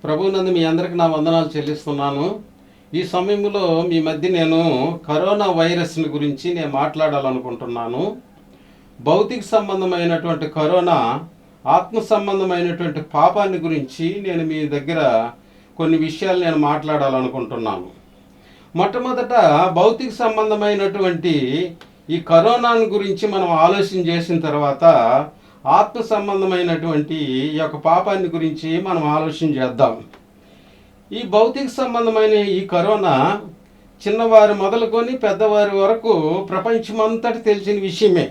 ప్రభువునందు మీ అందరికి నా వందనాలు చెల్లిస్తున్నాను. ఈ సమయంలో మీ మధ్య నేను కరోనా వైరస్ని గురించి నేను మాట్లాడాలనుకుంటున్నాను. భౌతిక సంబంధమైనటువంటి కరోనా, ఆత్మ సంబంధమైనటువంటి పాపాన్ని గురించి నేను మీ దగ్గర కొన్ని విషయాలు నేను మాట్లాడాలనుకుంటున్నాను. మొట్టమొదట భౌతిక సంబంధమైనటువంటి ఈ కరోనాను గురించి మనం ఆలోచన చేసిన తర్వాత ఆత్మ సంబంధమైనటువంటి ఈ యొక్క పాపాన్ని గురించి మనం ఆలోచన చేద్దాం. ఈ భౌతిక సంబంధమైన ఈ కరోనా చిన్నవారు మొదలుకొని పెద్దవారి వరకు ప్రపంచమంతటి తెలిసిన విషయమే.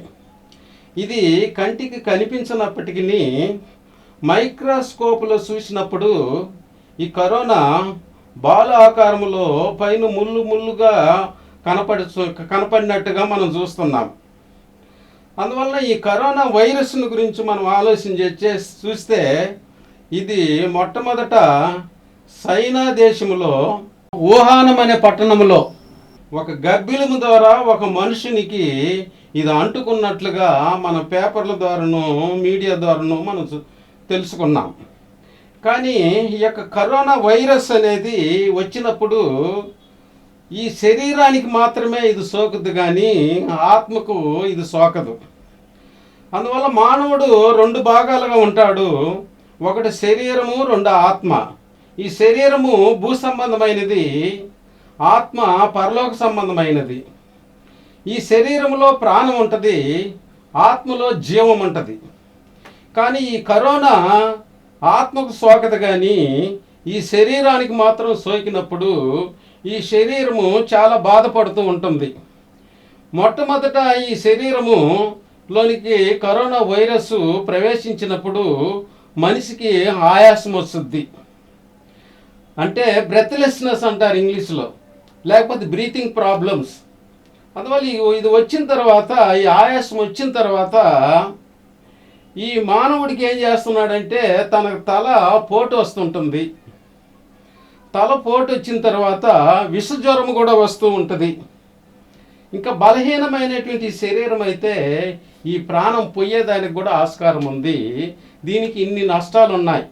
ఇది కంటికి కనిపించినప్పటికీ మైక్రోస్కోప్లో చూసినప్పుడు ఈ కరోనా బాల ఆకారంలో పైన ముళ్ళుగా కనపడినట్టుగా మనం చూస్తున్నాం. అందువల్ల ఈ కరోనా వైరస్ను గురించి మనం ఆలోచన చూస్తే ఇది మొట్టమొదట చైనా దేశంలో వుహానం అనే పట్టణంలో ఒక గబ్బిలము ద్వారా ఒక మనుషునికి ఇది అంటుకున్నట్లుగా మన పేపర్ల ద్వారాను మీడియా ద్వారాను మనం తెలుసుకున్నాం. కానీ ఈ యొక్క కరోనా వైరస్ అనేది వచ్చినప్పుడు ఈ శరీరానికి మాత్రమే ఇది సోకుద్ది, కానీ ఆత్మకు ఇది సోకదు. అందువల్ల మానవుడు రెండు భాగాలుగా ఉంటాడు. ఒకటి శరీరము, రెండు ఆత్మ. ఈ శరీరము భూ సంబంధమైనది, ఆత్మ పరలోక సంబంధమైనది. ఈ శరీరంలో ప్రాణం ఉంటుంది, ఆత్మలో జీవం ఉంటుంది. కానీ ఈ కరోనా ఆత్మకు సోకదు, కానీ ఈ శరీరానికి మాత్రం సోకినప్పుడు ఈ శరీరము చాలా బాధపడుతూ ఉంటుంది. మొట్టమొదట ఈ శరీరములోనికి కరోనా వైరస్ ప్రవేశించినప్పుడు మనిషికి ఆయాసం వస్తుంది. అంటే బ్రెత్లెస్నెస్ అంటారు ఇంగ్లీష్లో, లేకపోతే బ్రీతింగ్ ప్రాబ్లమ్స్. అందువల్ల ఇది వచ్చిన తర్వాత, ఈ ఆయాసం వచ్చిన తర్వాత ఈ మానవుడికి ఏం చేస్తున్నాడంటే తనకు తల పోటు వస్తుంటుంది. తల పోటు వచ్చిన తర్వాత విషజ్వరం కూడా వస్తూ ఉంటుంది. ఇంకా బలహీనమైనటువంటి శరీరం అయితే ఈ ప్రాణం పోయేదానికి కూడా ఆస్కారం ఉంది. దీనికి ఇన్ని నష్టాలు ఉన్నాయి.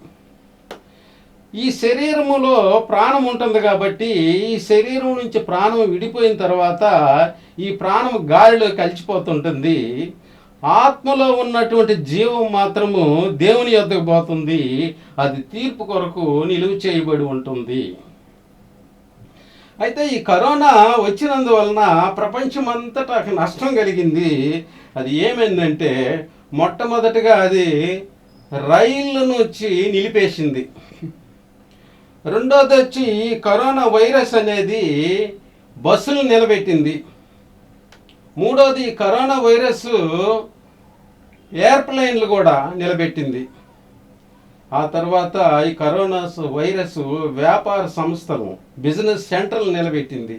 ఈ శరీరములో ప్రాణం ఉంటుంది కాబట్టి ఈ శరీరం నుంచి ప్రాణం విడిపోయిన తర్వాత ఈ ప్రాణం గాలిలో కలిసిపోతుంటుంది. ఆత్మలో ఉన్నటువంటి జీవం మాత్రము దేవుని యొద్దకు పోతుంది. అది తీర్పు కొరకు నిలువ చేయబడి ఉంటుంది. అయితే ఈ కరోనా వచ్చినందువలన ప్రపంచమంతటా నష్టం కలిగింది. అది ఏమైందంటే మొట్టమొదటిగా అది రైళ్లను వచ్చి నిలిపేసింది. రెండోది వచ్చి కరోనా వైరస్ అనేది బస్సులు నిలబెట్టింది. మూడోది కరోనా వైరస్ ఎయిర్ప్లైన్లు కూడా నిలబెట్టింది. ఆ తర్వాత ఈ కరోనా వైరస్ వ్యాపార సంస్థలు, బిజినెస్ సెంటర్లు నిలబెట్టింది.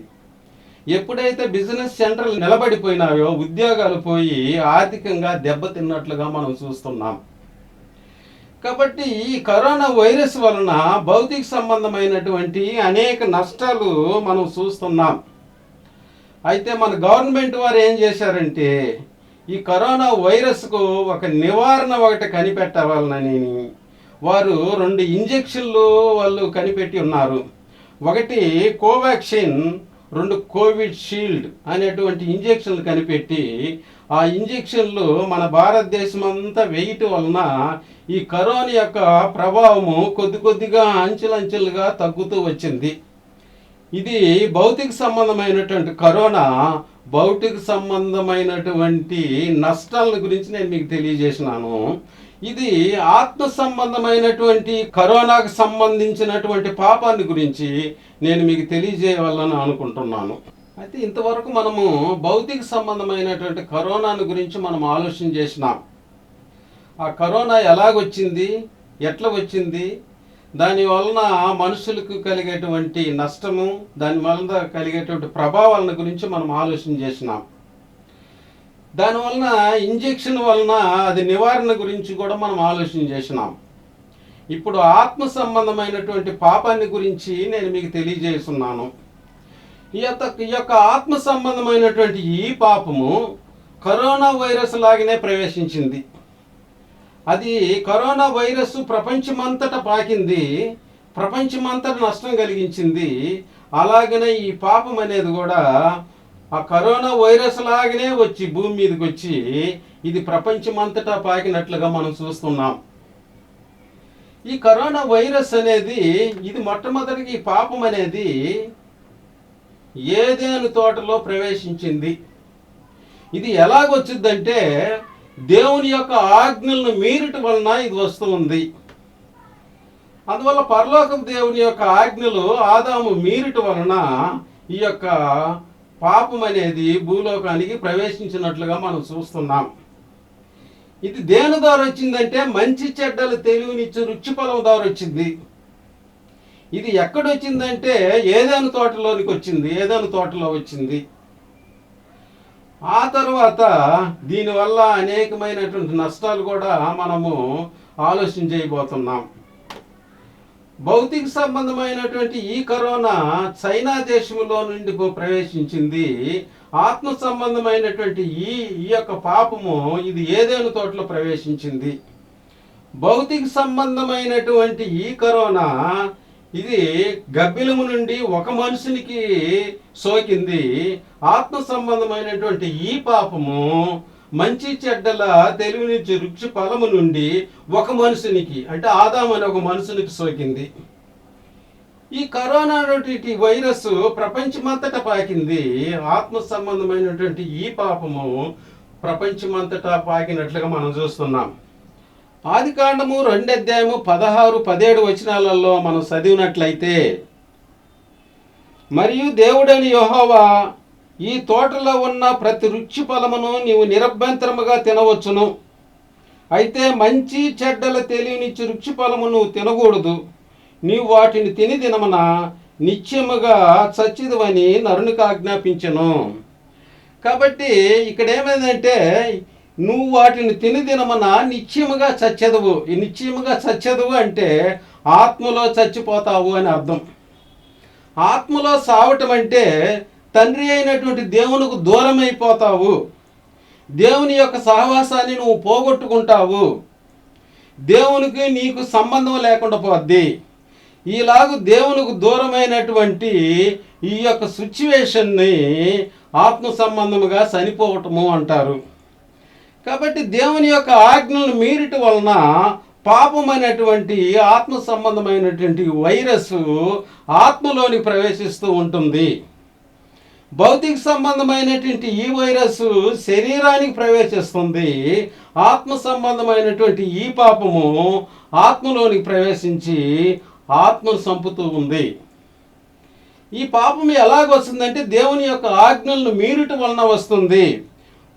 ఎప్పుడైతే బిజినెస్ సెంటర్లు నిలబడిపోయినాయో ఉద్యోగాలు పోయి ఆర్థికంగా దెబ్బతిన్నట్లుగా మనం చూస్తున్నాం. కాబట్టి ఈ కరోనా వైరస్ వలన భౌతిక సంబంధమైనటువంటి అనేక నష్టాలు మనం చూస్తున్నాం. అయితే మన గవర్నమెంట్ వారు ఏం చేశారంటే ఈ కరోనా వైరస్కు ఒక నివారణ ఒకటి కనిపెట్టవాలని వారు 2 ఇంజెక్షన్లు వాళ్ళు కనిపెట్టి ఉన్నారు. ఒకటి కోవాక్సిన్, 2 కోవిడ్ షీల్డ్ అనేటువంటి ఇంజెక్షన్లు కనిపెట్టి ఆ ఇంజెక్షన్లు మన భారతదేశం అంతా వేయటం వలన ఈ కరోనా యొక్క ప్రభావము కొద్దిగా అంచెలంచెలుగా తగ్గుతూ వచ్చింది. ఇది భౌతిక సంబంధమైనటువంటి కరోనా, భౌతిక సంబంధమైనటువంటి నష్టాల గురించి నేను మీకు తెలియజేసినాను. ఇది ఆత్మ సంబంధమైనటువంటి కరోనాకు సంబంధించినటువంటి పాపాన్ని గురించి నేను మీకు తెలియజేయాలని అనుకుంటున్నాను. అయితే ఇంతవరకు మనము భౌతిక సంబంధమైనటువంటి కరోనాను గురించి మనం ఆలోచన చేసినాం. ఆ కరోనా ఎలాగొచ్చింది, ఎట్లా వచ్చింది, దాని వలన మనుషులకు కలిగేటువంటి నష్టము, దాని వలన కలిగేటువంటి ప్రభావాలను గురించి మనం ఆలోచన చేసినాం. దానివలన ఇంజెక్షన్ వలన అది నివారణ గురించి కూడా మనం ఆలోచన చేసినాం. ఇప్పుడు ఆత్మ సంబంధమైనటువంటి పాపాన్ని గురించి నేను మీకు తెలియజేస్తున్నాను. ఈ యొక్క ఆత్మ సంబంధమైనటువంటి ఈ పాపము కరోనా వైరస్ లాగానే ప్రవేశించింది. అది కరోనా వైరస్ ప్రపంచమంతటా పాకింది. ప్రపంచమంతా నష్టం కలిగించింది. అలాగనే ఈ పాపం అనేది కూడా ఆ కరోనా వైరస్ లాగానే వచ్చి భూమి మీదకి వచ్చి ఇది ప్రపంచమంతటా పాకినట్లుగా మనం చూస్తున్నాం. ఈ కరోనా వైరస్ అనేది ఇది మొట్టమొదటికి ఈ పాపం అనేది ఏదేను తోటలో ప్రవేశించింది. ఇది ఎలాగొచ్చిందంటే దేవుని యొక్క ఆజ్ఞలను మీరుట వలన ఇది వస్తూ ఉంది. అందువల్ల పరలోకపు దేవుని యొక్క ఆజ్ఞలు ఆదాము మీరుట వలన ఈ యొక్క పాపం అనేది భూలోకానికి ప్రవేశించినట్లుగా మనం చూస్తున్నాం. ఇది దేని ద్వారా వచ్చిందంటే మంచి చెడ్డలు తెలివినిచ్చు రుచి ఫలం ద్వారా వచ్చింది. ఇది ఎక్కడొచ్చిందంటే ఏదైనా తోటలోనికి వచ్చింది, ఏదైనా తోటలో వచ్చింది. ఆ తర్వాత దీనివల్ల అనేకమైనటువంటి నష్టాలు కూడా మనము ఆలోచన చేయబోతున్నాం. భౌతిక సంబంధమైనటువంటి ఈ కరోనా చైనా దేశంలో నుండి ప్రవేశించింది. ఆత్మ సంబంధమైనటువంటి ఈ యొక్క పాపము ఇది ఏదేను తోటలో ప్రవేశించింది. భౌతిక సంబంధమైనటువంటి ఈ కరోనా ఇది గబ్బిలము నుండి ఒక మనుషునికి సోకింది. ఆత్మ సంబంధమైనటువంటి ఈ పాపము మంచి చెడ్డల తెలివి నుంచి రుచి ఫలము నుండి ఒక మనుషునికి అంటే ఆదాము అనే ఒక మనుషునికి సోకింది. ఈ కరోనా అనేటువంటి వైరస్ ప్రపంచమంతటా పాకింది. ఆత్మ సంబంధమైనటువంటి ఈ పాపము ప్రపంచమంతటా పాకినట్లుగా మనం చూస్తున్నాం. ఆదికాండము 2:16-17 వచనాలలో మనం చదివినట్లయితే, మరియు దేవుడైన యెహోవా ఈ తోటలో ఉన్న ప్రతి రుచి ఫలమును నీవు నిరభ్యంతరముగా తినవచ్చును. అయితే మంచి చెడ్డల తెలివినిచ్చి రుచి ఫలము నువ్వు తినకూడదు. నీవు వాటిని తిని దినమున నిత్యముగా చచ్చిదువని నరునికి ఆజ్ఞాపించెను. కాబట్టి ఇక్కడ ఏమైందంటే నువ్వు వాటిని తిని దినమున నిత్యముగా చచ్చెదవు. ఈ నిత్యముగా చచ్చెదవు అంటే ఆత్మలో చచ్చిపోతావు అని అర్థం. ఆత్మలో సావటం అంటే తండ్రి అయినటువంటి దేవునికి దూరం అయిపోతావు. దేవుని యొక్క సహవాసాన్ని నువ్వు పోగొట్టుకుంటావు. దేవునికి నీకు సంబంధం లేకుండా పోద్ది. ఈలాగు దేవునికి దూరమైనటువంటి ఈ యొక్క సిచ్యువేషన్ని ఆత్మ సంబంధముగా చనిపోవటము అంటారు. కాబట్టి దేవుని యొక్క ఆజ్ఞలను మీరిట వలన పాపం అనేటువంటి ఆత్మ సంబంధమైనటువంటి వైరస్ ఆత్మలోని ప్రవేశిస్తూ ఉంటుంది. భౌతిక సంబంధమైనటువంటి ఈ వైరస్ శరీరానికి ప్రవేశిస్తుంది. ఆత్మ సంబంధమైనటువంటి ఈ పాపము ఆత్మలోనికి ప్రవేశించి ఆత్మను చంపుతూ ఉంది. ఈ పాపం ఎలాగొస్తుందంటే దేవుని యొక్క ఆజ్ఞలను మీరుట వలన వస్తుంది.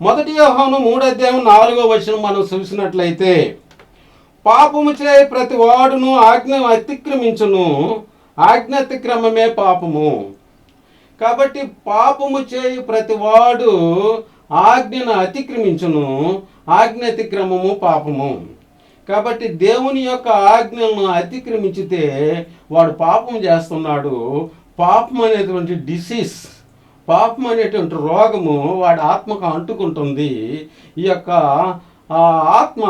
1 యోహాను 3:4 మనం చూసినట్లయితే, పాపము చేయ ప్రతి వాడును ఆజ్ఞ అతిక్రమించును, ఆజ్ఞ అతిక్రమమే పాపము. కాబట్టి పాపము చేయు ప్రతి వాడు ఆజ్ఞను అతిక్రమించును, ఆజ్ఞ అతిక్రమము పాపము. కాబట్టి దేవుని యొక్క ఆజ్ఞలను అతిక్రమించితే వాడు పాపం చేస్తున్నాడు. పాపం అనేటువంటి డిసీజ్, పాపం అనేటువంటి రోగము వాడి ఆత్మకు అంటుకుంటుంది. ఈ యొక్క ఆత్మ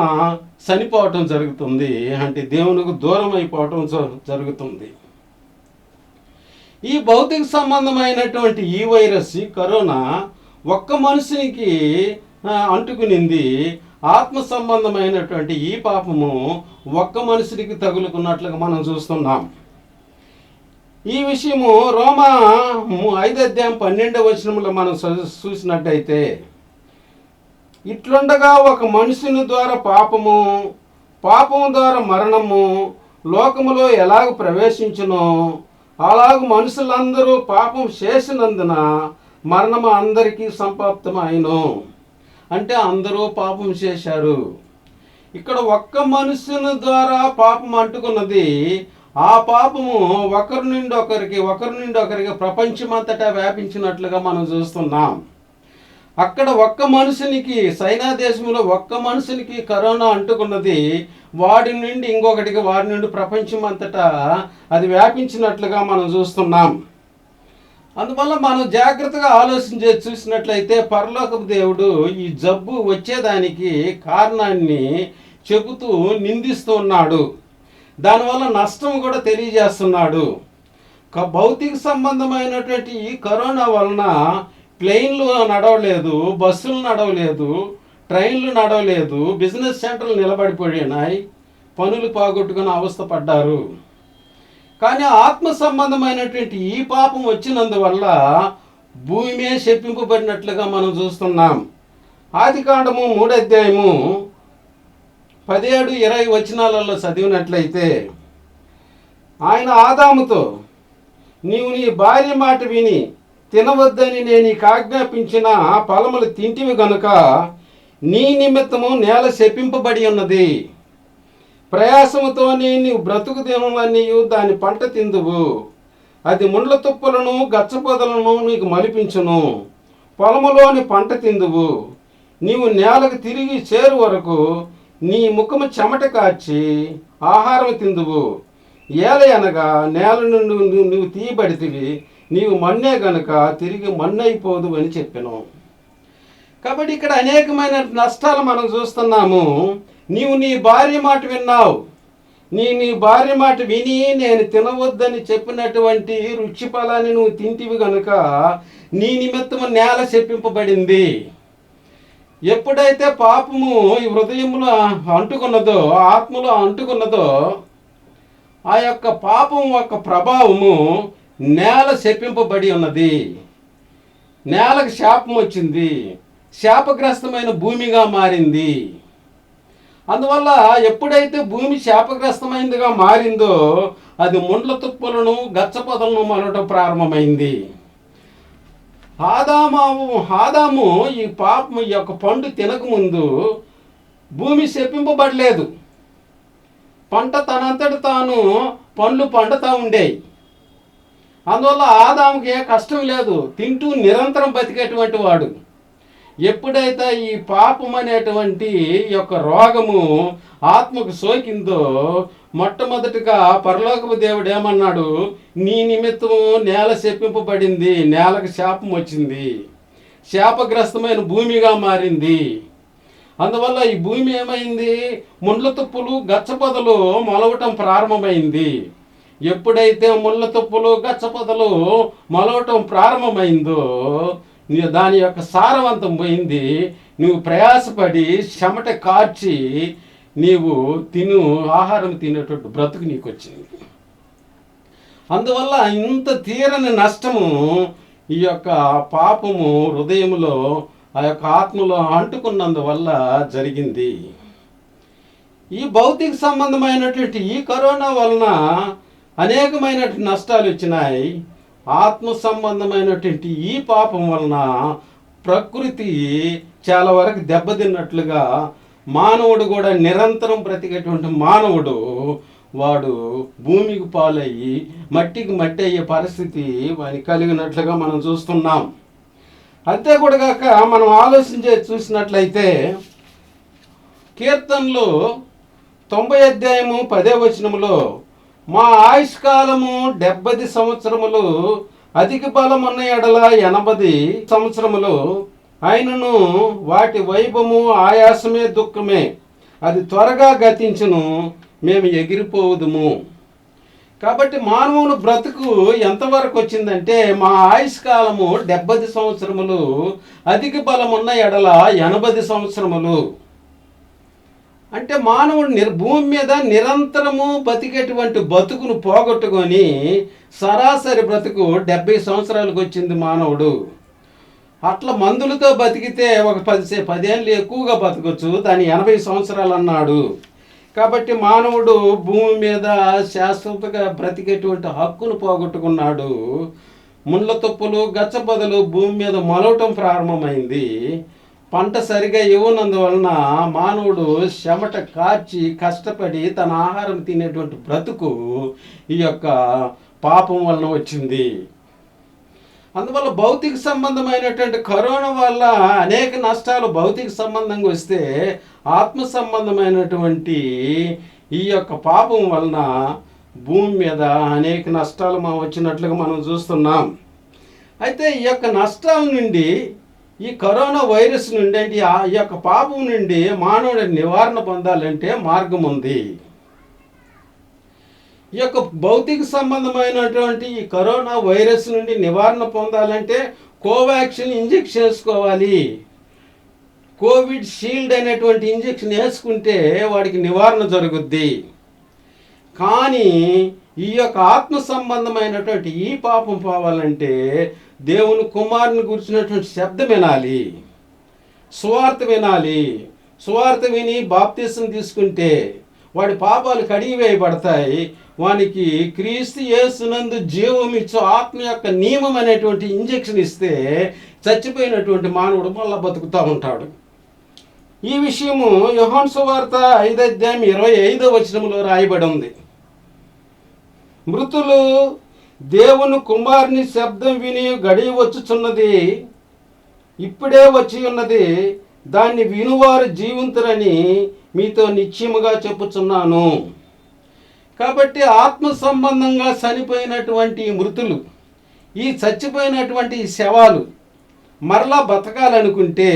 చనిపోవటం జరుగుతుంది, అంటే దేవునికి దూరం అయిపోవటం జరుగుతుంది. ఈ భౌతిక సంబంధమైనటువంటి ఈ వైరస్ ఈ కరోనా ఒక్క మనిషినికి అంటుకునింది. ఆత్మ సంబంధమైనటువంటి ఈ పాపము ఒక్క మనిషికి తగులుకున్నట్లుగా మనం చూస్తున్నాం. ఈ విషయము రోమా 5:12 మనం చూసినట్టయితే, ఇట్లుండగా ఒక మనుషుని ద్వారా పాపము, పాపము ద్వారా మరణము లోకములో ఎలాగ ప్రవేశించునో అలాగ మనుషులందరూ పాపం చేసినందున మరణము అందరికీ సంప్రాప్తమైను. అంటే అందరూ పాపం చేశారు. ఇక్కడ ఒక్క మనుషుని ద్వారా పాపం అంటుకున్నది. ఆ పాపము ఒకరి నుండి ఒకరికి ప్రపంచమంతటా వ్యాపించినట్లుగా మనం చూస్తున్నాం. అక్కడ ఒక్క మనుషునికి, చైనా దేశంలో ఒక్క మనుషునికి కరోనా అంటుకున్నది. వాడి నుండి ఇంకొకటికి, వాడి నుండి ప్రపంచమంతటా అది వ్యాపించినట్లుగా మనం చూస్తున్నాం. అందువల్ల మనం జాగ్రత్తగా ఆలోచించి చూసినట్లయితే పరలోకపు దేవుడు ఈ జబ్బు వచ్చేదానికి కారణాన్ని చెబుతూ నిందిస్తూ ఉన్నాడు. దానివల్ల నష్టం కూడా తెలియజేస్తున్నాడు. భౌతిక సంబంధమైనటువంటి ఈ కరోనా వలన ప్లేన్లు నడవలేదు, బస్సులు నడవలేదు, ట్రైన్లు నడవలేదు, బిజినెస్ సెంటర్లు నిలబడిపోయినాయి, పనులు పోగొట్టుకుని అవస్థ పడ్డారు. కానీ ఆత్మ సంబంధమైనటువంటి ఈ పాపం వచ్చినందువల్ల భూమి శపింపబడినట్లుగా మనం చూస్తున్నాం. ఆదికాండము 3వ అధ్యాయము 17-20 వచనాలలో చదివినట్లయితే, ఆయన ఆదాముతో, నీవు నీ భార్య మాట విని తినవద్దని నేను నీకు ఆజ్ఞాపించిన ఫలములు తింటివి గనుక నీ నిమిత్తము నేల శపింపబడి ఉన్నది. ప్రయాసముతో నీవు బ్రతుకు దినములన్నీ దాని పంట తిందువు. అది ముండ్ల తుప్పలను గచ్చపొదలను నీకు మలిపించును. పొలములోని పంట తిందువు. నీవు నేలకు తిరిగి చేరు వరకు నీ ముఖము చెమట కార్చి ఆహారం తిందువు. ఏలయనగా నేల నుండి నువ్వు తీయబడితివి, నీవు మన్నే గనుక తిరిగి మన్నైపోదు అని చెప్పాను. కాబట్టి ఇక్కడ అనేకమైన నష్టాలు మనం చూస్తున్నాము. నీవు నీ భార్య మాట విన్నావు. నీ భార్య మాట విని నేను తినవద్దని చెప్పినటువంటి రుచి ఫలాన్ని నువ్వు తింటివి గనుక నీ నిమిత్తము నేల శపింపబడింది. ఎప్పుడైతే పాపము ఈ హృదయంలో అంటుకున్నదో, ఆత్మలో అంటుకున్నదో, ఆ యొక్క పాపం యొక్క ప్రభావము నేల శపింపబడి ఉన్నది. నేలకు శాపం వచ్చింది, శాపగ్రస్తమైన భూమిగా మారింది. అందువల్ల ఎప్పుడైతే భూమి శాపగ్రస్తమైనదిగా మారిందో అది ముండ్ల తుప్పలను గచ్చపొదలను మలవడం ప్రారంభమైంది. ఆదాము ఈ పాపం యొక్క పండు తినకముందు భూమి శపింపబడలేదు. పంట తనంతటి తాను పండ్లు పండుతూ ఉండేవి. అందువల్ల ఆదాముకి ఏ కష్టం లేదు, తింటూ నిరంతరం బతికేటువంటి వాడు. ఎప్పుడైతే ఈ పాపం అనేటువంటి యొక్క రోగము ఆత్మకు సోకిందో మొట్టమొదటిగా పరలోకపు దేవుడు ఏమన్నాడు, నీ నిమిత్తము నేల శపింపబడింది, నేలకు శాపం వచ్చింది, శాపగ్రస్తమైన భూమిగా మారింది. అందువల్ల ఈ భూమి ఏమైంది, ముండ్ల తుప్పులు గచ్చపొదలు మొలవటం ప్రారంభమైంది. ఎప్పుడైతే ముళ్ళ తుప్పులు గచ్చపొదలు మొలవటం ప్రారంభమైందో దాని యొక్క సారవంతం పోయింది. నువ్వు ప్రయాసపడి చెమట కార్చి నీవు ఆహారం తినేటువంటి బ్రతుకు నీకు వచ్చింది. అందువల్ల ఇంత తీరని నష్టము ఈ యొక్క పాపము హృదయంలో ఆ యొక్క ఆత్మలో అంటుకున్నందువల్ల జరిగింది. ఈ భౌతిక సంబంధమైనటువంటి ఈ కరోనా వలన అనేకమైన నష్టాలు వచ్చినాయి. ఆత్మ సంబంధమైనటువంటి ఈ పాపం వలన ప్రకృతి చాలా వరకు దెబ్బతిన్నట్లుగా మానవుడు కూడా నిరంతరం బ్రతికేటువంటి మానవుడు వాడు భూమికి పాలయ్యి మట్టికి మట్టి అయ్యే పరిస్థితి వానికి కలిగినట్లుగా మనం చూస్తున్నాం. అంతే కూడా కాక మనం చూసినట్లయితే కీర్తనలు 90వ అధ్యాయము 10వ వచనములో, మా ఆయుష్కాలము 70 సంవత్సరములు, అధిక బలమున్న ఎడల 80 సంవత్సరములు, అయినను వాటి వైభవము ఆయాసమే దుఃఖమే, అది త్వరగా గతించును, మేము ఎగిరిపోవుదుము. కాబట్టి మానవుని బ్రతుకు ఎంతవరకు వచ్చిందంటే మా ఆయుష్కాలము 70 సంవత్సరములు, అధిక బలమున్న ఎడల 80 సంవత్సరములు. అంటే మానవుడు భూమి మీద నిరంతరము బతికేటువంటి బతుకును పోగొట్టుకొని సరాసరి బ్రతుకు 70 సంవత్సరాలకు వచ్చింది మానవుడు. అట్లా మందులతో బతికితే ఒక 10 ఏళ్ళు ఎక్కువగా బతకొచ్చు, దాన్ని 80 సంవత్సరాలు అన్నాడు. కాబట్టి మానవుడు భూమి మీద శాశ్వతంగా బ్రతికేటువంటి హక్కును పోగొట్టుకున్నాడు. ముండ్ల తుప్పలు గచ్చబొదలు భూమి మీద మొలవటం ప్రారంభమైంది. పంట సరిగా ఇవ్వనందువలన మానవుడు చెమట కార్చి కష్టపడి తన ఆహారం తినేటువంటి బ్రతుకు ఈ యొక్క పాపం వలన వచ్చింది. అందువల్ల భౌతిక సంబంధమైనటువంటి కరోనా వల్ల అనేక నష్టాలు భౌతిక సంబంధంగా వస్తే, ఆత్మ సంబంధమైనటువంటి ఈ యొక్క పాపం వలన భూమి మీద అనేక నష్టాలు వచ్చినట్లుగా మనం చూస్తున్నాం. అయితే ఈ యొక్క నష్టాల నుండి, ఈ కరోనా వైరస్ నుండి, అంటే ఈ యొక్క పాపం నుండి మానవుడి నివారణ పొందాలంటే మార్గం ఉంది. ఈ యొక్క భౌతిక సంబంధమైనటువంటి ఈ కరోనా వైరస్ నుండి నివారణ పొందాలంటే కోవాక్సిన్ ఇంజెక్షన్ వేసుకోవాలి. కోవిడ్ షీల్డ్ అనేటువంటి ఇంజెక్షన్ వేసుకుంటే వాడికి నివారణ జరుగుద్ది. కానీ ఈ యొక్క ఆత్మ సంబంధమైనటువంటి ఈ పాపం పోవాలంటే దేవుని కుమారుని గురించినటువంటి శబ్దం వినాలి, సువార్త వినాలి. సువార్త విని బాప్తిసం తీసుకుంటే వాడి పాపాలు కడిగివేయబడతాయి. వానికి క్రీస్తు యేసునందు జీవం ఇచ్చే ఆత్మ యొక్క నియమం అనేటువంటి ఇంజెక్షన్ ఇస్తే చచ్చిపోయినటువంటి మానవుడు మళ్ళా బతుకుతూ ఉంటాడు. ఈ విషయము యోహాను సువార్త 5:25 రాయబడి ఉంది. మృతులు దేవుని కుమారుని శబ్దం విని గడియ వచ్చుచున్నది, ఇప్పుడే వచ్చి ఉన్నది, దాన్ని వినువారు జీవింతురని మీతో నిశ్చయముగా చెప్పుచున్నాను. కాబట్టి ఆత్మ సంబంధంగా చనిపోయినటువంటి మృతులు, ఈ చచ్చిపోయినటువంటి శవాలు మరలా బతకాలనుకుంటే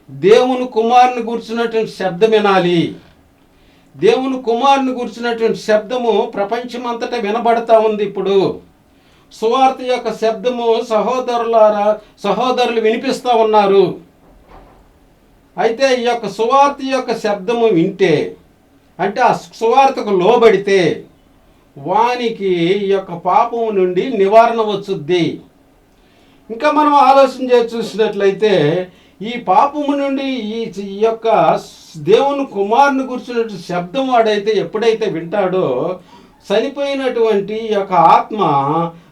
దేవుని కుమారుని గురించినటువంటి శబ్దం వినాలి. దేవుని కుమారుని గురించినటువంటి శబ్దము ప్రపంచమంతటా వినబడతా ఉంది. ఇప్పుడు సువార్త యొక్క శబ్దము సహోదరులు వినిపిస్తూ ఉన్నారు. అయితే ఈ యొక్క సువార్త యొక్క శబ్దము వింటే, అంటే ఆ సువార్తకు లోబడితే వానికి ఈ యొక్క పాపము నుండి నివారణ వచ్చుద్ది. ఇంకా మనం ఆలోచన చేసి చూసినట్లయితే ఈ పాపము నుండి ఈ యొక్క దేవుని కుమారుని గురించినటువంటి శబ్దం వాడైతే ఎప్పుడైతే వింటాడో చనిపోయినటువంటి ఈ యొక్క ఆత్మ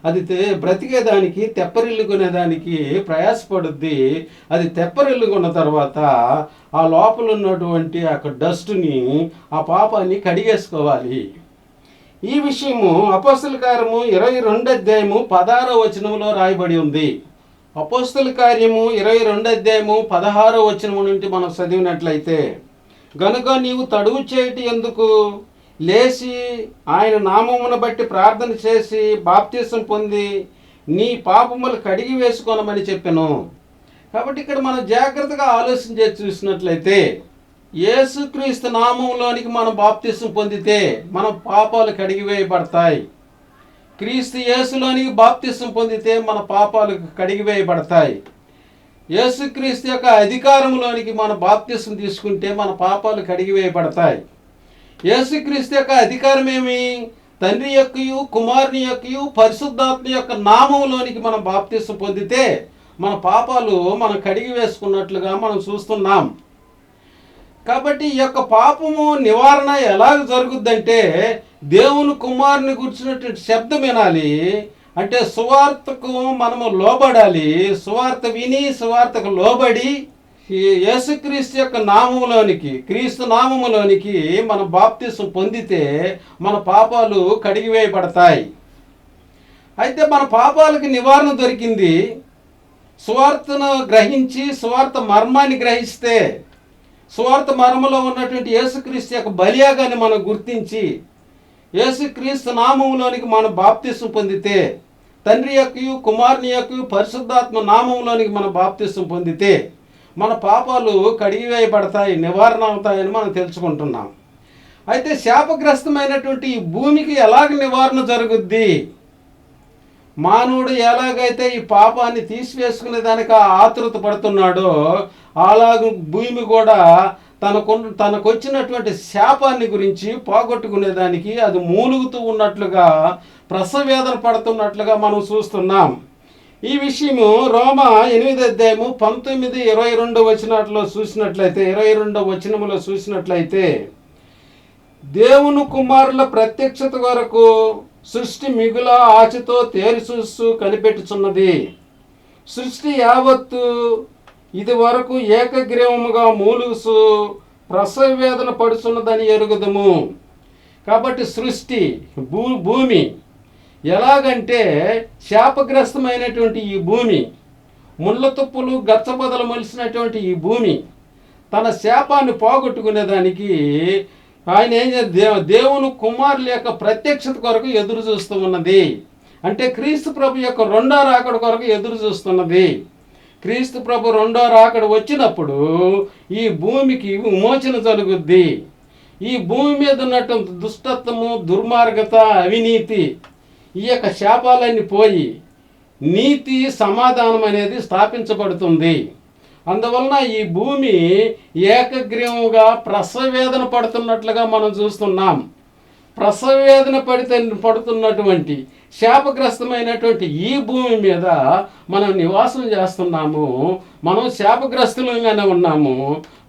అది బ్రతికేదానికి తెప్పరిల్లుకునేదానికి ప్రయాసపడుద్ది. అది తెప్పరిల్లుకున్న తర్వాత ఆ లోపల ఉన్నటువంటి ఆ డస్ట్ని, ఆ పాపాన్ని కడిగేసుకోవాలి. ఈ విషయము అపోస్తల కార్యము 22:16 రాయబడి ఉంది. అపోస్తల కార్యము 22:16 నుండి మనం చదివినట్లయితే, గనుక నీవు తడువు చేయటి ఎందుకు, లేచి ఆయన నామమును బట్టి ప్రార్థన చేసి బాప్తిసం పొంది నీ పాపములు కడిగి వేసుకోనమని చెప్పాను. కాబట్టి ఇక్కడ మనం జాగ్రత్తగా ఆలోచన చేసి చూసినట్లయితే యేసుక్రీస్తు నామంలోనికి మనం బాప్తిసం పొందితే మన పాపాలు కడిగివేయబడతాయి. క్రీస్తు యేసులోనికి బాప్తిసం పొందితే మన పాపాలు కడిగివేయబడతాయి. యేసుక్రీస్తు యొక్క అధికారంలోనికి మన బాప్తిసం తీసుకుంటే మన పాపాలు కడిగివేయబడతాయి. యేసుక్రీస్తు యొక్క అధికారం ఏమి? తండ్రి యొక్కయు కుమారుని యొక్కయు పరిశుద్ధాత్మ యొక్క నామంలోనికి మనం బాప్తిసం పొందితే మన పాపాలు మనం కడిగి వేసుకున్నట్లుగా మనం చూస్తున్నాం. కాబట్టి ఈ యొక్క పాపము నివారణ ఎలాగ జరుగుద్దంటే దేవుని కుమారుని గురించినటువంటి శబ్దం వినాలి. అంటే సువార్తకు మనము లోబడాలి. సువార్త విని సువార్తకు లోబడి యేసుక్రీస్తు యొక్క నామములోనికి, క్రీస్తు నామములోనికి మన బాప్తిసం పొందితే మన పాపాలు కడిగివేయబడతాయి. అయితే మన పాపాలకి నివారణ దొరికింది. సువార్తను గ్రహించి సువార్త మర్మాన్ని గ్రహిస్తే, సువార్త మర్మలో ఉన్నటువంటి యేసుక్రీస్తు యొక్క బలియాగాన్ని మనం గుర్తించి యేసుక్రీస్తు నామములోనికి మనం బాప్తిసం పొందితే, తండ్రి యొక్కయు కుమారుని యొక్కయు పరిశుద్ధాత్మ నామంలోనికి మనం బాప్తిసం పొందితే మన పాపాలు కడిగివేయబడతాయి, నివారణ అవుతాయని మనం తెలుసుకుంటున్నాం. అయితే శాపగ్రస్తమైనటువంటి ఈ భూమికి ఎలాగ నివారణ జరుగుద్ది? మానవుడు ఎలాగైతే ఈ పాపాన్ని తీసివేసుకునే దానికి ఆతృత పడుతున్నాడో అలాగ భూమి కూడా తనకు వచ్చినటువంటి శాపాన్ని గురించి పోగొట్టుకునేదానికి అది మూలుగుతూ ఉన్నట్లుగా, ప్రసవేదన పడుతున్నట్లుగా మనం చూస్తున్నాం. ఈ విషయము రోమా 8:19-22 చూసినట్లయితే, 22 చూసినట్లయితే, దేవుని కుమారుల ప్రత్యక్షత వరకు సృష్టి మిగుల ఆశతో తేరి చూస్తూ కనిపెట్టుచున్నది. సృష్టి యావత్తు ఇది వరకు ఏకగ్రీవముగా మూలుగుసు ప్రసవేదన పడుచున్నదని ఎరుగుదము. కాబట్టి సృష్టి భూమి ఎలాగంటే శాపగ్రస్తమైనటువంటి ఈ భూమి, ముళ్ళ తుప్పులు గచ్చబొదలు మొలిసినటువంటి ఈ భూమి తన శాపాన్ని పోగొట్టుకునేదానికి ఆయన దేవుని కుమారుల యొక్క ప్రత్యక్షత కొరకు ఎదురు చూస్తూ ఉన్నది. అంటే క్రీస్తు ప్రభు యొక్క రెండో రాకడ కొరకు ఎదురు చూస్తున్నది. క్రీస్తు ప్రభు రెండో రాకడ వచ్చినప్పుడు ఈ భూమికి విమోచన జరుగుద్ది. ఈ భూమి మీద ఉన్నటువంటి దుష్టత్వము, దుర్మార్గత, అవినీతి, ఈ యొక్క శాపాలన్నీ పోయి నీతి, సమాధానం అనేది స్థాపించబడుతుంది. అందువలన ఈ భూమి ఏకగ్రీవంగా ప్రసవేదన పడుతున్నట్లుగా మనం చూస్తున్నాం. ప్రసవేదన పడుతున్నటువంటి శాపగ్రస్తమైనటువంటి ఈ భూమి మీద మనం నివాసం చేస్తున్నాము. మనం శాపగ్రస్తులంగానే ఉన్నాము.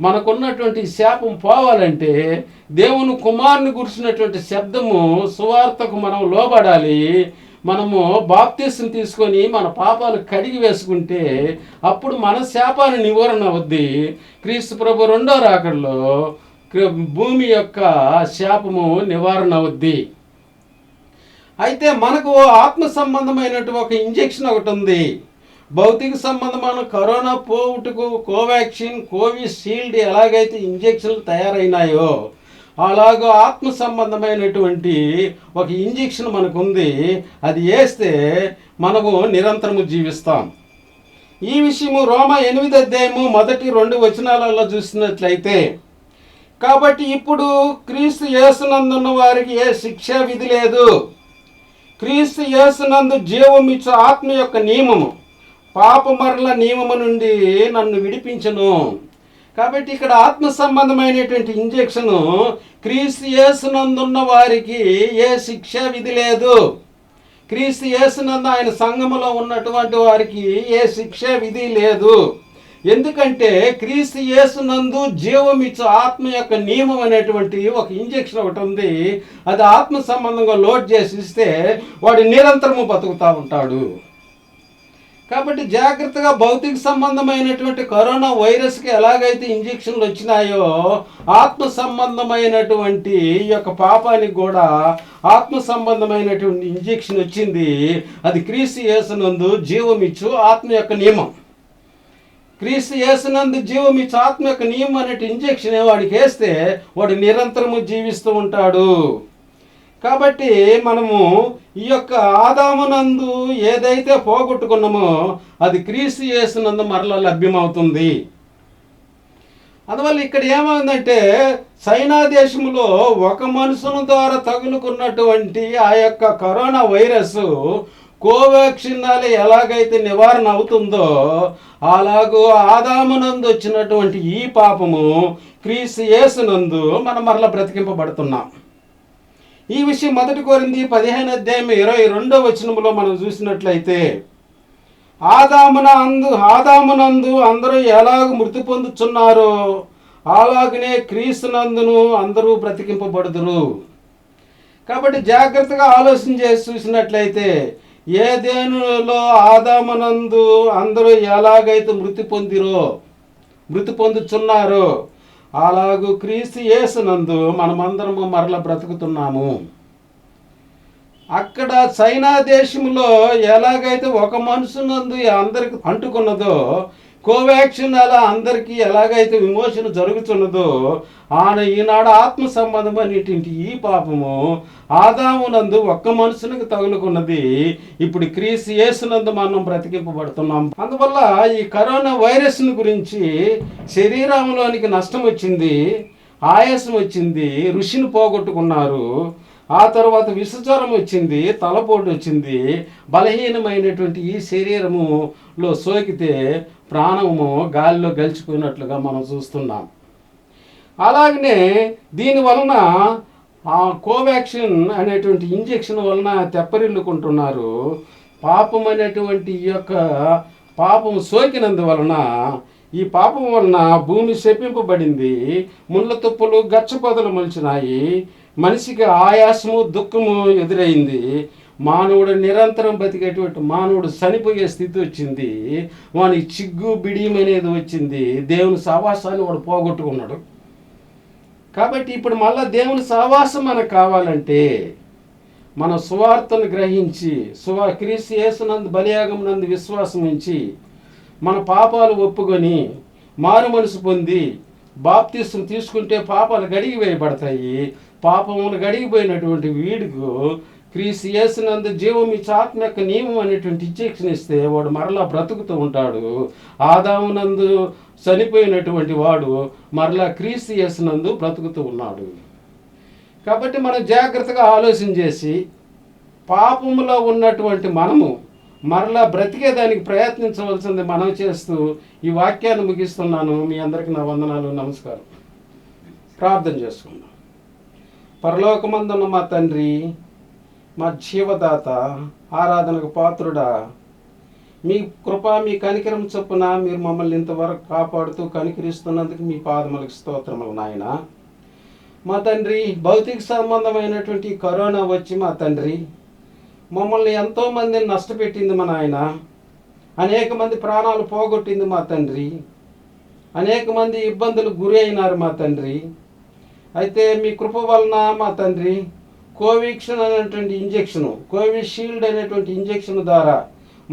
మనకున్నటువంటి శాపం పోవాలంటే దేవుని కుమారుని గురించినటువంటి శబ్దము, సువార్తకు మనం లోబడాలి. మనము బాప్తీసం తీసుకొని మన పాపాలు కడిగి వేసుకుంటే అప్పుడు మన శాపాన్ని నివారణ అవుద్ది. క్రీస్తు ప్రభు రెండో రాకడలో భూమి యొక్క శాపము నివారణ అవుద్ది. అయితే మనకు ఆత్మ సంబంధమైనటువంటి ఒక ఇంజెక్షన్ ఒకటి ఉంది. భౌతిక సంబంధమైన కరోనా పోవుటకు కోవాక్సిన్, కోవిషీల్డ్ ఎలాగైతే ఇంజెక్షన్లు తయారైనాయో అలాగో ఆత్మ సంబంధమైనటువంటి ఒక ఇంజెక్షన్ మనకు ఉంది. అది వేస్తే మనము నిరంతరము జీవిస్తాం. ఈ విషయము రోమా 8వ అధ్యాయము 1-2 వచనాలలో చూసినట్లయితే, కాబట్టి ఇప్పుడు క్రీస్తు యేసునందున్న వారికి ఏ శిక్షా విధి లేదు. క్రీస్తు యేసునందు జీవమిచ్చు ఆత్మ యొక్క నియమము పాపమరల నియమము నుండి నన్ను విడిపించును. కాబట్టి ఇక్కడ ఆత్మ సంబంధమైనటువంటి ఇంజెక్షను, క్రీస్తు యేసునందున్న వారికి ఏ శిక్షా విధి లేదు. క్రీస్తు యేసునందు ఆయన సంఘములో ఉన్నటువంటి వారికి ఏ శిక్షా విధి లేదు. ఎందుకంటే క్రీస్తు యేసునందు జీవమిచ్చు ఆత్మ యొక్క నియమం అనేటువంటి ఒక ఇంజెక్షన్ ఒకటి ఉంది. అది ఆత్మ సంబంధంగా లోడ్ చేసి ఇస్తే వాడు నిరంతరము బతుకుతూ ఉంటాడు. కాబట్టి జాగ్రత్తగా భౌతిక సంబంధమైనటువంటి కరోనా వైరస్కి ఎలాగైతే ఇంజెక్షన్లు వచ్చినాయో ఆత్మ సంబంధమైనటువంటి ఈ యొక్క పాపానికి కూడా ఆత్మ సంబంధమైనటువంటి ఇంజెక్షన్ వచ్చింది. అది క్రీస్తు యేసునందు జీవమిచ్చు ఆత్మ యొక్క నియమం. క్రీస్తు యేసునందు జీవమిచ్చు ఆత్మ యొక్క నియమం అనే ఇంజెక్షన్ వాడికి వేస్తే వాడు నిరంతరము జీవిస్తూ ఉంటాడు. కాబట్టి మనము ఈ యొక్క ఆదామునందు ఏదైతే పోగొట్టుకున్నామో అది క్రీస్తు యేసునందు మరలా లభ్యమవుతుంది. అందువల్ల ఇక్కడ ఏమైందంటే చైనా దేశంలో ఒక మనుషుని ద్వారా తగులుకున్నటువంటి ఆ యొక్క కరోనా వైరస్ కోవాక్సిన్ ఎలాగైతే నివారణ అవుతుందో అలాగూ ఆదామునందు వచ్చినటువంటి ఈ పాపము క్రీస్తు యేసునందు మనం మరలా బ్రతికింపబడుతున్నాం. ఈ విషయం 1 కొరింథీ 15వ అధ్యాయం 22వ వచనంలో మనం చూసినట్లయితే, ఆదామునందు అందరూ ఎలాగ మృతి పొందుచున్నారో అలాగనే క్రీస్తునందును అందరూ బ్రతికింపబడుదురు. కాబట్టి జాగ్రత్తగా ఆలోచన చేసి చూసినట్లయితే ఏదెనులో ఆదామునందు అందరూ ఎలాగైతే మృతి పొందుచున్నారో అలాగూ క్రీస్తు యేసునందు మనమందరము మరల బ్రతుకుతున్నాము. అక్కడ చైనా దేశంలో ఎలాగైతే ఒక మనుషునందు అందరికి అంటుకున్నదో కోవాక్సిన్ అలా అందరికీ ఎలాగైతే విమోచన జరుగుతున్నదో ఈనాడు ఆత్మ సంబంధమైనటువంటి ఈ పాపము ఆదామునందు ఒక్క మనుషునికి తగులుకున్నది. ఇప్పుడు క్రీస్తు యేసునందు మనం బ్రతికింపబడుతున్నాం. అందువల్ల ఈ కరోనా వైరస్ను గురించి శరీరంలోనికి నష్టం వచ్చింది, ఆయాసం వచ్చింది, ఋషిని పోగొట్టుకున్నారు. ఆ తర్వాత విషజ్వరం వచ్చింది, తలపోటు వచ్చింది. బలహీనమైనటువంటి ఈ శరీరములో సోకితే ప్రాణము గాలిలో గెలుచుకున్నట్లుగా మనం చూస్తున్నాం. అలాగనే దీని వలన ఆ కోవాక్సిన్ అనేటువంటి ఇంజెక్షన్ వలన తెప్పరిల్లుకుంటున్నారు. పాపం అనేటువంటి ఈ యొక్క పాపం సోకినందువలన ఈ పాపం వలన భూమి శపింపబడింది. ముళ్ళ తుప్పలు గచ్చపొదలు మొలిచినాయి. మనిషికి ఆయాసము, దుఃఖము ఎదురైంది. మానవుడు నిరంతరం బతికేటువంటి మానవుడు చనిపోయే స్థితి వచ్చింది. వానికి చిగ్గు బిడియం అనేది వచ్చింది. దేవుని సహవాసాన్ని వాడు పోగొట్టుకున్నాడు. కాబట్టి ఇప్పుడు మళ్ళా దేవుని సహవాసం మనకు కావాలంటే మన సువార్తను గ్రహించి క్రీస్తు యేసునందు బలియాగం నందు విశ్వాసం ఉంచి మన పాపాలు ఒప్పుకొని మారు మనసు పొంది బాప్తిస్తం తీసుకుంటే పాపాలు గడిగి వేయబడతాయి. పాపములు గడిగిపోయినటువంటి వీడుకు క్రీస్తు యేసునందు జీవమిచ్చు ఆత్మ యొక్క నియమం అనేటువంటి ఇంజెక్షన్ ఇస్తే వాడు మరలా బ్రతుకుతూ ఉంటాడు. ఆదామునందు చనిపోయినటువంటి వాడు మరలా క్రీస్తు యేసునందు బ్రతుకుతూ ఉన్నాడు. కాబట్టి మనం జాగ్రత్తగా ఆలోచన చేసి పాపములో ఉన్నటువంటి మనము మరలా బ్రతికేదానికి ప్రయత్నించవలసింది మనం చేస్తూ ఈ వాక్యాన్ని ముగిస్తున్నాను. మీ అందరికీ నా వందనాలు, నమస్కారం. ప్రార్థన చేసుకుందాం. పరలోకమందున్న మా తండ్రి, మా జీవదాత, ఆరాధనకు పాత్రుడా, మీ కృప మీ కనికరం చొప్పున మీరు మమ్మల్ని ఇంతవరకు కాపాడుతూ కనికరిస్తున్నందుకు మీ పాదములకు స్తోత్రములు నాయన. మా తండ్రి, భౌతిక సంబంధమైనటువంటి కరోనా వచ్చి మా తండ్రి మమ్మల్ని ఎంతోమందిని నష్టపెట్టింది మా నాయన. అనేక మంది ప్రాణాలు పోగొట్టింది మా తండ్రి. అనేక మంది ఇబ్బందులకు గురి అయినారు మా తండ్రి. అయితే మీ కృప వలన మా తండ్రి కోవిక్షన్ అనేటువంటి ఇంజెక్షను, కోవిషీల్డ్ అనేటువంటి ఇంజెక్షన్ ద్వారా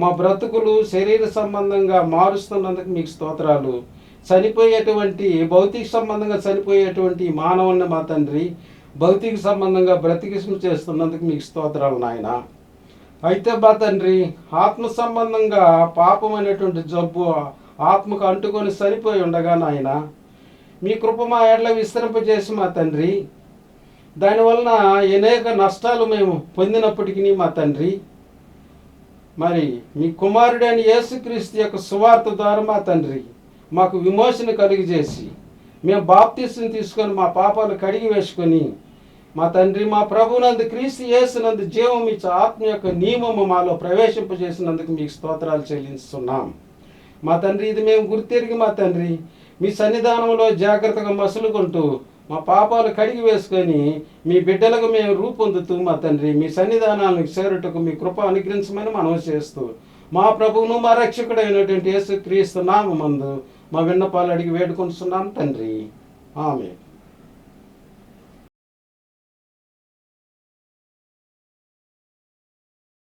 మా బ్రతుకులు శరీర సంబంధంగా మారుస్తున్నందుకు మీకు స్తోత్రాలు. చనిపోయేటువంటి భౌతిక సంబంధంగా చనిపోయేటువంటి మానవుని మా తండ్రి భౌతిక సంబంధంగా బ్రతికింపు చేస్తున్నందుకు మీకు స్తోత్రాలు నాయన. అయితే మా తండ్రి ఆత్మ సంబంధంగా పాపం అనేటువంటి జబ్బు ఆత్మకు అంటుకొని చనిపోయి ఉండగా నాయన మీ కృప మా ఎడల విస్తరింపజేసి మా తండ్రి దానివలన అనేక నష్టాలు మేము పొందినప్పటికీ మా తండ్రి మరి మీ కుమారుడైన యేసుక్రీస్తు యొక్క సువార్త ద్వారా మా తండ్రి మాకు విమోచన కలిగజేసి మేము బాప్తిస్టుని తీసుకొని మా పాపాలు కడిగి వేసుకొని మా తండ్రి మా ప్రభునందు క్రీస్తు యేసునందు జీవం ఇచ్చే ఆత్మ యొక్క నియమము మాలో ప్రవేశింపజేసినందుకు మీకు స్తోత్రాలు చెల్లిస్తున్నాం మా తండ్రి. ఇది మేము గుర్తెరిగి మా తండ్రి మీ సన్నిధానంలో జాగ్రత్తగా మసులుకుంటూ మా పాపాలు కడిగి వేసుకొని మీ బిడ్డలకు మేము రూపొందుతూ మా తండ్రి మీ సన్నిధానానికి చేరుటకు మీ కృప అనుగ్రహించమని మనం చేస్తూ మా ప్రభువును మా రక్షకుడైనటువంటి యేసుక్రీస్తు నామమందు మా విన్నపాలు అడిగి వేడుకొంటున్నాం తండ్రి. ఆమేన్.